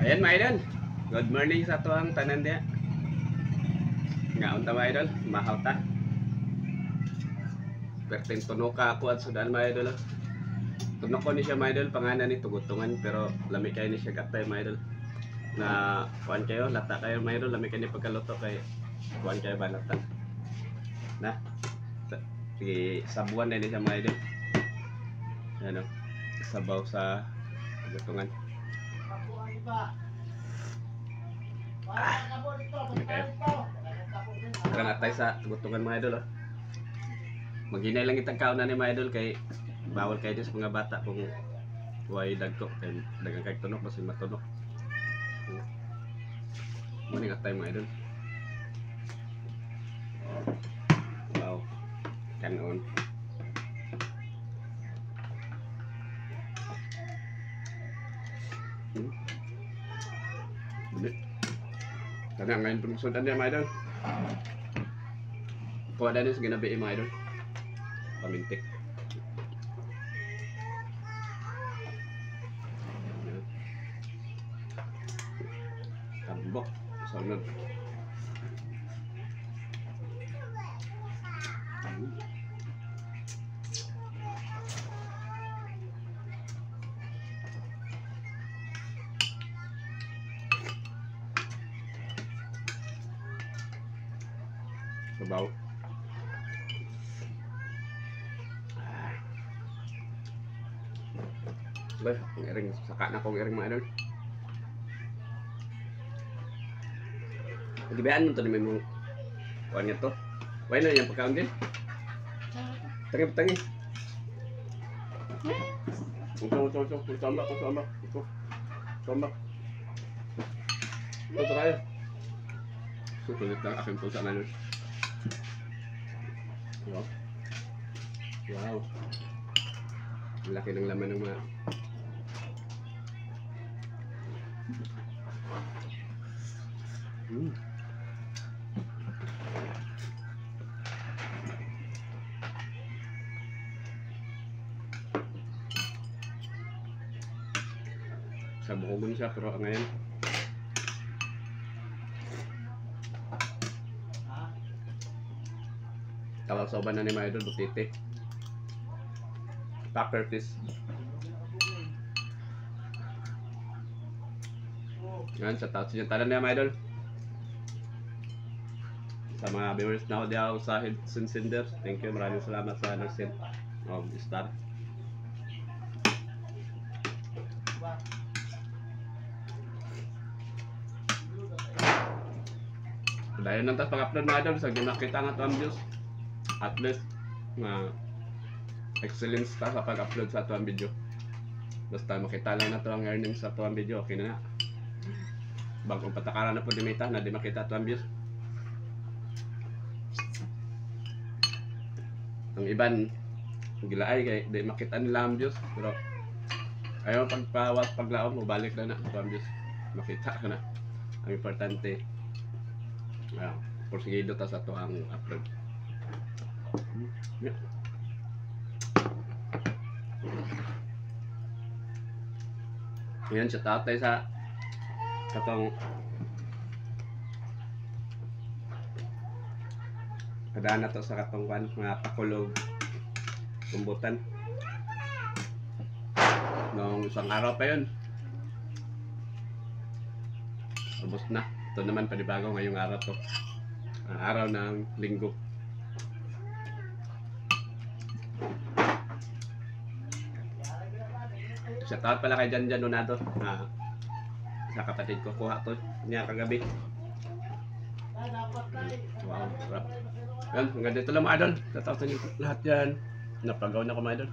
Ayan mga idol, good morning sa tuwang tanan diya. Ngaon ta mga idol, mahaw ta. Perting tunok ka ako at sudan mga idol. Tunok ko ni siya mga idol, pangalan ni tugutungan pero lami kayo ni siya katay mga idol. Na kuan kayo, lata kayo mga idol, lami kayo ni pagkaluto kay kuan kayo balatan. Na, sige, sabuan na ni siya mga idol. Ano, sabaw sa tugutungan. Tara na tayo sa tugutungan mga idol. Maghinay lang itang kauna ni mga idol kay bawal kayo din sa mga bata kung huwag dagko kay dagang kay tunok basta matunok. Muna nga tayo mga idol. Wow, kanon. Karena ngayon pagsundan niya mga idol. Kuha na rin sa ginabi mga idol. Pamintik. Tambok. Sunod. Sabaw. Bah, ngiring saka na kong ngiring mga idol. Gibaan mo to ni mong kuan nga to. Why na yung pagkaon din? Tangi. Ito. Tambak. Ito tayo. Susulit lang aking pulsa na yun. Wow. Laki ng laman ng mga sa bukogon siya pero ngayon tawag-soban na ni mga idol butite Packer fish. Yan, sa tao siya talan niya mga idol sa mga viewers na ako diyaw sa Sinder. Thank you, maraming salamat sa nag-send of star. Dahil nang tas pag-upload mga idol sa ginakita nga ito ang views at least na excellence ta sa pag-upload sa ito ang video. Basta makita lang na ito ang earnings sa ito ang video, okay na na. Bagong patakaran na po dimita na di makita ito ang views. Ang iban gilaay kay di makita nila ang views pero ayaw paglaom mo balik na na ito ang views. Makita ka na. Ang importante porsigido ta sa ito ang upload. Yeah. Ngayon siya tatay sa katong kadaan na to sa katong mga pakulog kumbutan noong isang araw pa yun ubos na. Ito naman panibago ngayong araw to araw ng linggo. Shout out pala kay Jan Donado sa kapatid ko kuha to niya kagabi. Wow, sarap. Yan, hanggang dito lang mga idol. Shout out sa inyo lahat yan. Napagaw na ko mga idol.